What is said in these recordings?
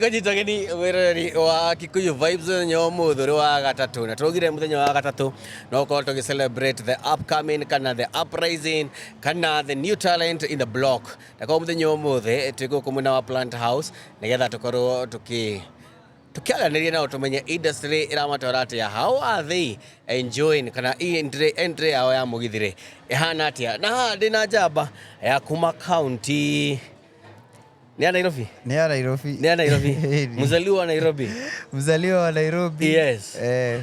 Gajitageni wereri wa Kikuyu Vibes nyomuthuri wa gatatu na tugire muthenya wa gatatu no ko to celebrate the upcoming kana the uprising kana the new talent in the block na ko muthenya umuthi tuko kumuna wa Plant House nigetha tukorwo tukiaganiria na tumenye industry iramatwara atia, how are they enjoying kana entry yao ya mugithire ihana atia na ndina njamba ya kuma county Ni Nairobi? Ni Nairobi. Ni Nairobi. Mzaliwa wa Nairobi. Mzaliwa wa Nairobi. Yes.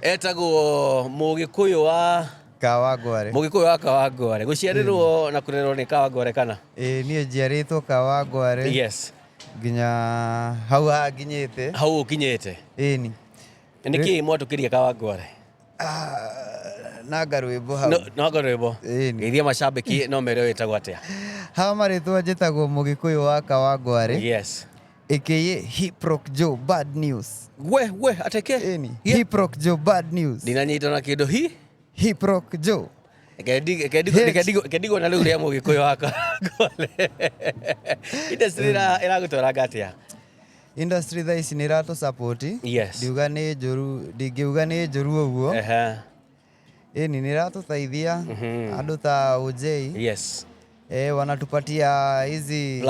Etagwo Mugikuyu wa Kawangware. Mugikuyu wa Kawangware. Guciarirwo na kurerwo ni Kawangware kana? Niĩ njiarĩtwo Kawangware. Yes. Nginya hau nginyĩte. Hau ukinyĩte. Ĩni. Niki mwatukiria Kawangware? Naga rwĩmbo hau. Naga rwĩmbo. Geithia macambĩki no mere wĩtagwo atia? Haha marĩtwa njĩtagwo Mũgĩkũyũ wa Kawangware. Yes. AKA Hip Rock Joe Bad News. We ateke? Ĩni. Hip Rock Joe Bad News. Ndinanyita na kĩndũ Hip Rock Joe. Kedigo na rĩu rĩa Mũgĩkũyũ wa Kawangware. Industry ĩragũtwara atia? Industry thaa ici nĩ iratũ support. Yes. Ndingiuga nĩ njũru ũguo. Ĩni nĩ iratũteithia andũ ta OJ. Yes. Wanatupatia hizi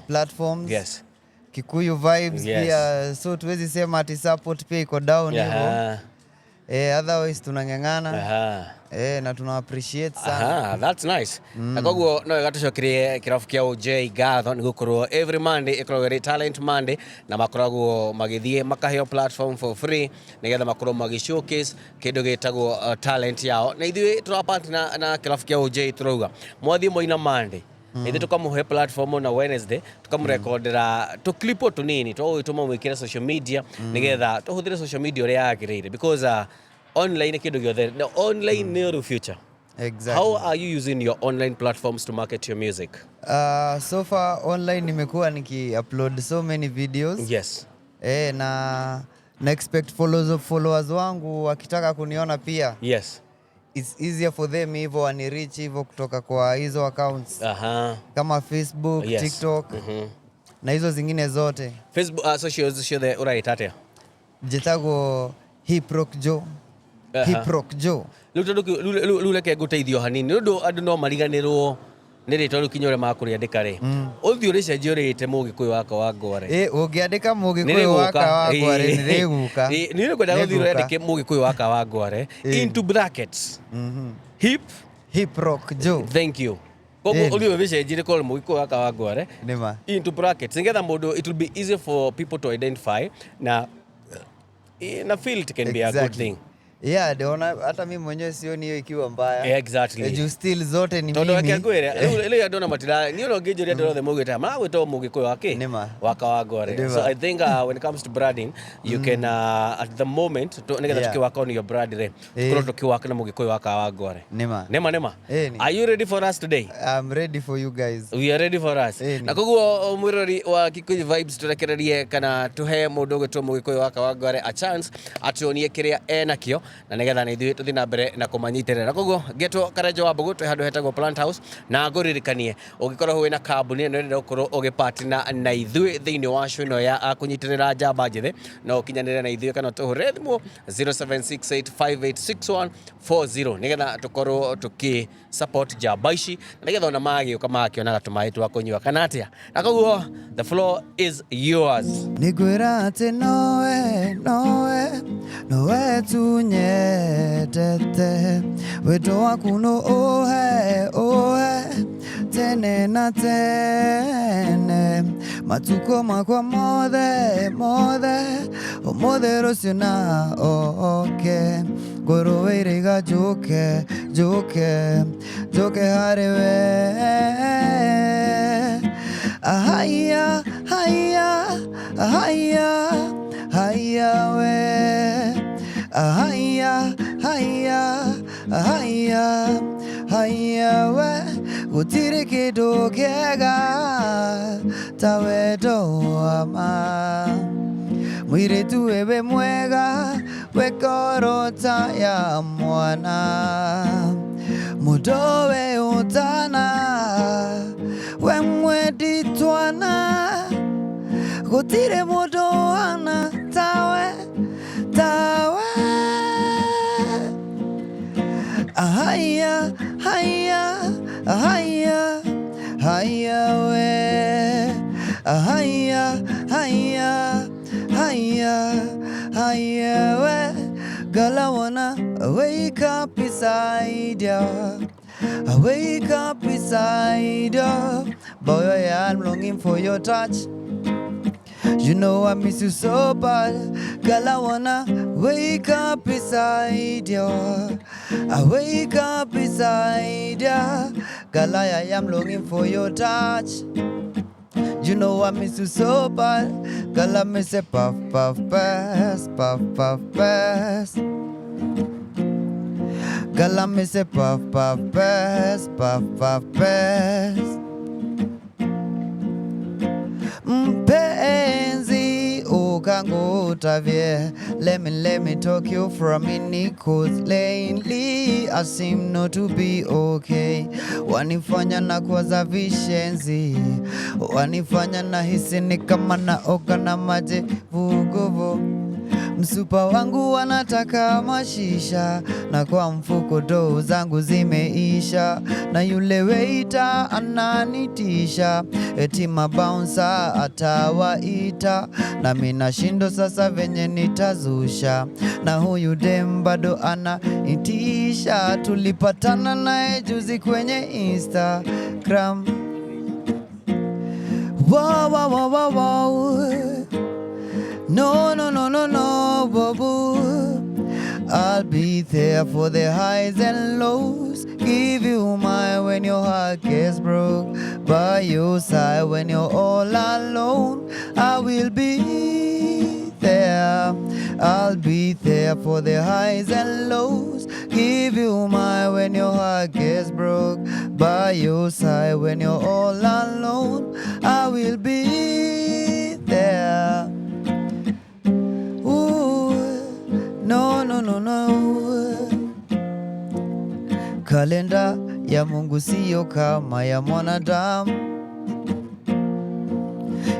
platforms. Yes. Kikuyu Vibes pia, so tuwezi sema ati support pia iko down hivyo. Otherwise tunang'ang'ana. Na tuna appreciate sana. That's nice. Na koguo no gatucokirie kirabu kia OJ gatho ni gukorwo every Monday ikoragwo talent Monday na makoragwo magithie makaheo platform for free nigetha makorwo magi showcase kindu gitagwo talent yao na ithui turapartner na kirabu kia OJ turuga mwathie moina Monday ithu tukamuhe platform na Wednesday tukamrekordera tu clip tunini twituma mwikira social media nigetha tuhuthire social media uri yagirire because online kindu giothe the online near the future. Exactly. How are you using your online platforms to market your music? So far online nimekuwa niki-upload so many videos. Yes. Na expect followers wangu wakitaka kuniona pia. Yes. It's easier for them hivyo wani reach hivyo kutoka kwa hizo accounts. Kama Facebook, TikTok. Na hizo zingine zote. Facebook social the uraitatia. Jitago Hip Rock Joe. Hip Rock Joe. Luleke guteithio hanini ndu andu no mariganirwo ni ritwa rukinyore makuryandika ri uthio ricenjio rite Mũgĩkũyũ wa Kawangware ungiandika Mũgĩkũyũ wa Kawangware ni riguka ni kwenda guthio riandike Mũgĩkũyũ wa Kawangware into brackets Hip Rock Joe. Thank you. Kogo ulio vicenjire call Mũgĩkũyũ wa Kawangware into brackets ngetha mundu it will be easy for people to identify na feel it can be a good thing. Deona hata mimi mwenyewe sioni hiyo ikiwa mbaya. Exactly. Ju still zote ni mimi. Todo akagwira. Ile andona matira ni no ngejoria ndoro mugita. Magwita Mũgĩkũyũ wake. Wa Kawangware. So I think when it comes to branding you can at the moment to ngetha tukiwaka on your brand re. Tukoro tukiwaka na Mũgĩkũyũ wa Kawangware. Nema. Are you ready for us today? I'm ready for you guys. We are ready for us. Na koguo mwirori wa Kikuyu Vibes turekererie kana tuhe mundu gwitwo Mũgĩkũyũ wa Kawangware a chance atuonie kiria enakio na nigetha na ithuĩ tuthi na mbere na kumanyitirira koguo getwo Karenjo wa Mbugu twi handu hetagwo Plant House na nguririkanie ungikorwo wina kambuni no ndira ukorwo ugipartner na ithuĩ thiini wa show ino ya kunyitirira njamba njithi no kinyanire na ithuĩ kana tuhure thimu 0768586140 nigetha tukorwo tuki support njamba ici nigetha ona magiuka makiona gatumai twa kunyua kana atia na koguo the floor is yours. Nigwira ati nowe tunyendete wito waku no ohe tene na tene matuko makwa mothe rũciũ na oke ngũrũĩrĩga njoke harĩ we haya we haya we gũtirĩ kĩndũ kĩega ta wendo wa ma mũirĩtu wewe mwega we ngoro ta ya mwana mũndũ we ũtana we mwendi twana gutire mundu ana tawe haya we haya we girl, I wanna wake up beside ya. I wake up beside you. Boy, I'm longing for your touch. You know I miss you so bad. Girl, I wanna wake up beside you. I wake up beside you. Girl, I am longing for your touch. You know I miss you so bad. Girl, I miss a puff, puff, pass, puff, puff, pass. Girl, I miss a puff, puff, pass, puff, puff, pass. Mpenzi ukangutavye, let me talk you from me, cause lately I seem not to be okay. Wanifanya na kwaza vishenzi, wanifanya na hisi ni kama na oga na maji vuguvu. Msupa wangu wanataka mashisha, na kwa mfuko doo zangu zimeisha, na yule waiter ananitisha, eti mabouncer atawaita, na mina shindo sasa venye nitazusha, na huyu dem bado anaitisha. Tulipatana naye juzi kwenye Instagram. Wow. No, boo. I'll be there for the highs and lows. Give you mine when your heart gets broke. By your side when you're all alone. I will be there. I'll be there for the highs and lows. Give you mine when your heart gets broke. By your side when you're all alone. I will be there. No. Kalenda ya Mungu siyo kama ya mwanadamu.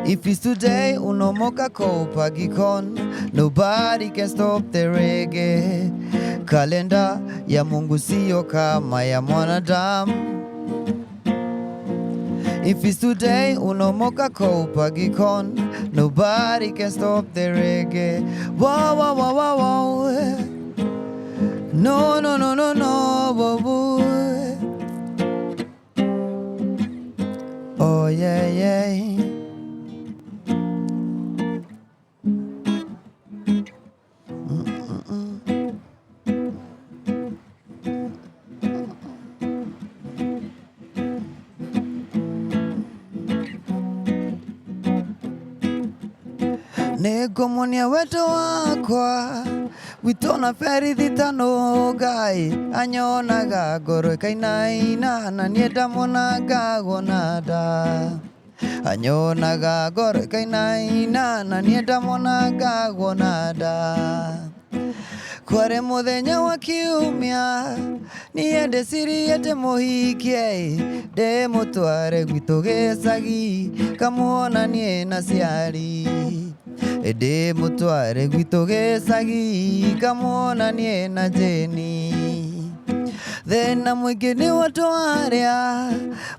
If it's today, unomoka kopa gikon. Nobody can stop the reggae. Kalenda ya Mungu siyo kama ya mwanadamu. If it's today, unomoka kopa gikon. Nobody can stop the reggae. Wow. No, boo. Oh, yeah. Negomonia weto wakwa witona feri thitano gai anyonaga ngoro ikainaina na nienda monaga gonada. Anyonaga ngoro ikainaina na nienda monaga gonada. Kware muthenya wa kiumia niende siriete muhikie, de mutware gwitu gicagi kamuonanie na ciari. Ede mutware gwitu gicagi kamuonanie na Jeni. Thena mwingi ni watu aria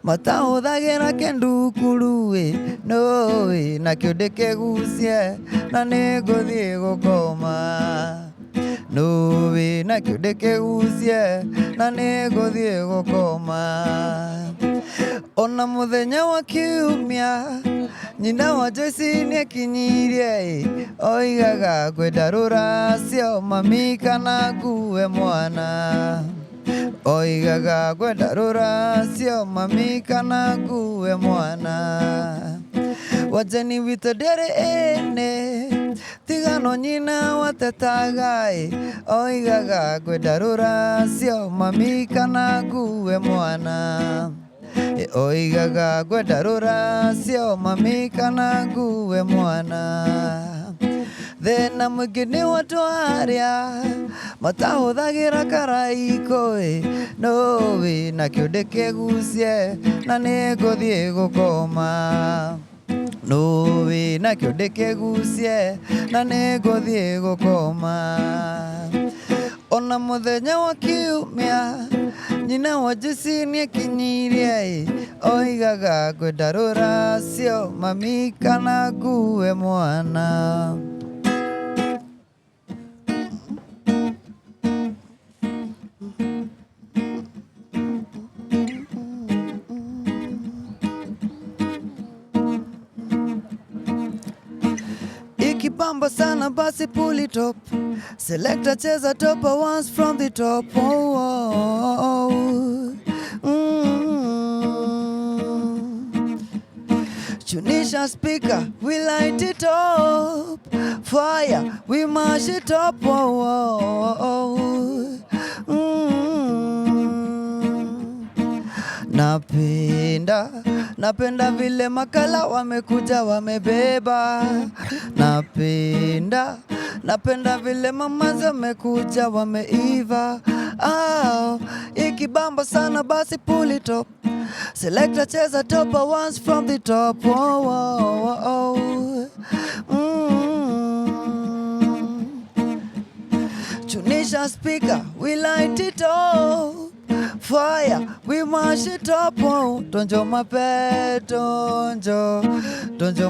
matahuthagira kindu kurue no na kiundi kigucie na niguthie gukoma. No na kiundi kigucie na niguthie gukoma. Ona muthenya wa kiumia nyina wa Joyce niekinyirie, oigaga kwenda ruracio mami kana ngue mwana. Oigaga kwenda ruracio mami kana ngue mwana. Wajeni witu ndere ene tigano nyina watetaga, oigaga kwenda ruracio mami kana ngue mwana. Oigaga kwenda ruracio mami kana ngue mwana. Thena mwingi ni watu aria matahuthagira karaiko no na kiundi kigucie na niguthie gukoma. Nũĩ nakĩo ndĩkĩgucie na nĩngũthiĩ gũkoma. Ona mũthenya wa kiumia nyina wa Jesse nĩekinyirie oigaga ngwenda rũracio mami kana ngue mwana. Ikibamba sana basi pull it up. Selector cheza topa once from the top. Oh, oh, oh. Tunisha speaker, we light it up. Fire, we mash it up. Oh, oh, oh. Napenda vile makala wamekuja wamebeba. Napenda vile mamaza wamekuja wameiva. Ikibamba sana basi pull it up. Selector cheza topa once from the top. Oh, oh, oh, oh. Tunisha speaker, we light it up. Fire, we mash it up. Oh, donjo my bed, donjo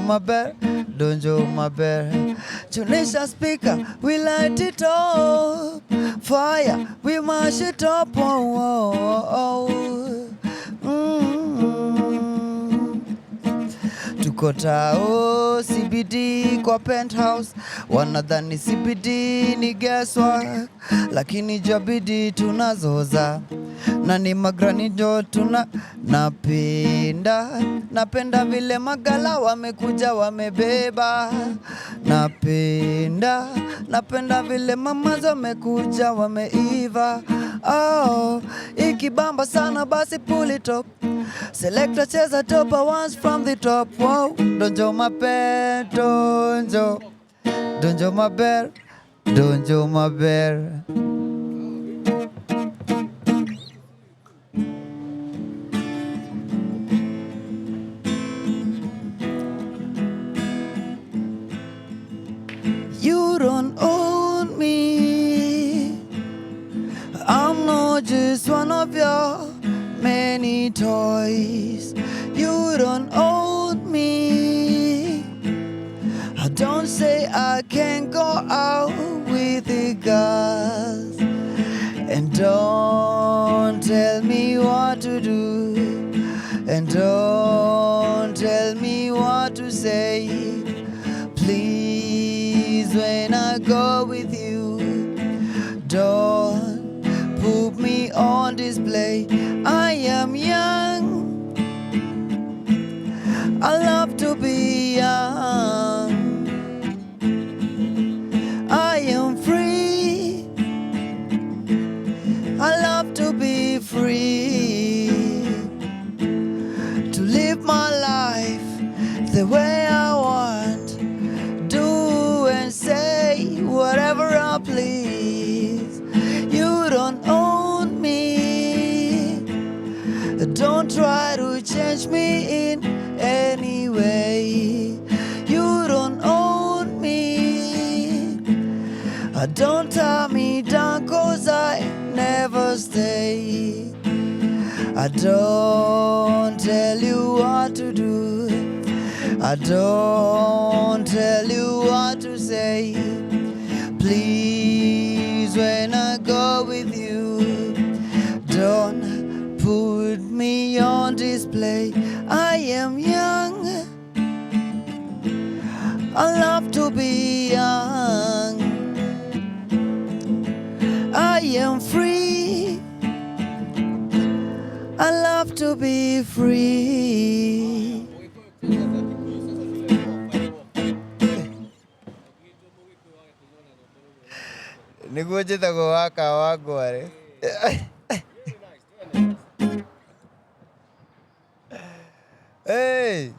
my bed, donjo my bed. Tunisha speaker, we light it up. Fire, we mash it up. Oh, oh, oh. Tuko tao CBD kwa penthouse, wanadhani CBD ni guesswork, lakini jabidi tunazoza na ni magrani jo napenda vile magala wamekuja wamebeba. Napenda vile mamaza wamekuja wameiva. Ikibamba sana basi pull it up. Selector cheza topa once from the top. Wow, donjo my bed, donjo my bed, donjo my bed. You don't own me. I'm not just one of your many toys. You don't own me. Don't say I can't go out with the girls. And don't tell me what to do. And don't tell me what to say. Please, when I go with you, don't put me on display. I am young, I love to be young. I am free, I love to be free. To live my life the way I want, do and say whatever I please. You don't own me. Don't try to change me in any way. You don't own me. Don't tie me down 'cause I never stay. I don't tell you what to do. I don't tell you what to say. Please, when I go with you, don't put me on display. I am young, I love to be young. I am free, I love to be free. Niguo njĩtagwo waka wangware. Hey!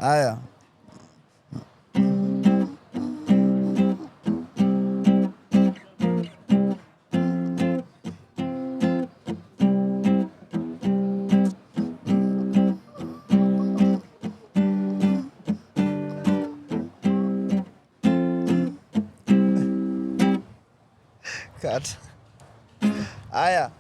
Aya. Cut. Aya.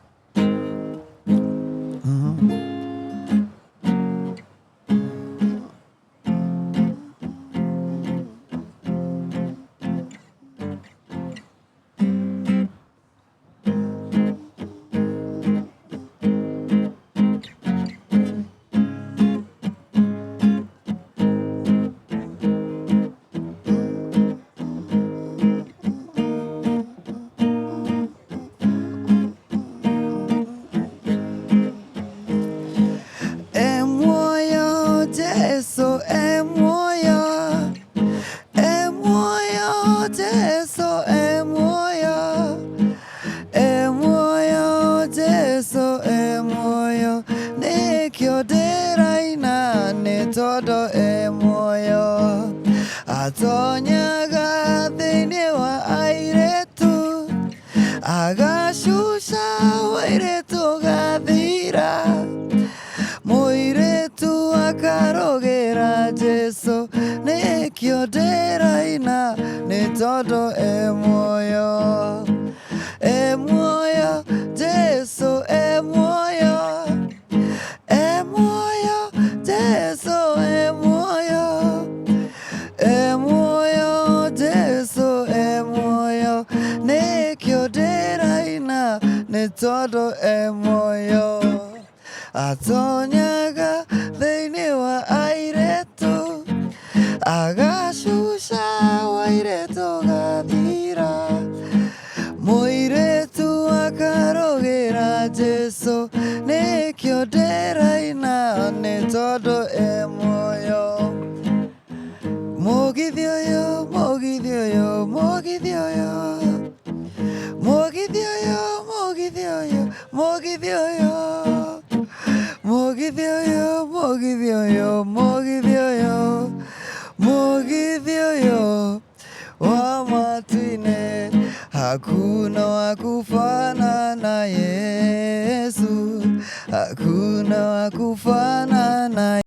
Eso es moya, eso es moya, eso es moya. Ne kyo de raina ne todo es moya. Atonya ga de ne wa aire tu, aga shusha wa aire tu ga dira. Moire tu akarogera Jesu ne kyo de raina ne todo e moyo Jesu e moyo Jesu e moyo Jesu e moyo ne kyo de raina ne todo e moyo Atonyaga deine wa aireto agashusha wa aireto gadira moiretu akarogera Jesu ne kyo de raina ne todo e moyo mogidioyo mogidioyo mogidioyo mogidioyo mogidioyo mogidioyo Mogidioyo wa matine hakuna wakufana na Yesu hakuna wakufana na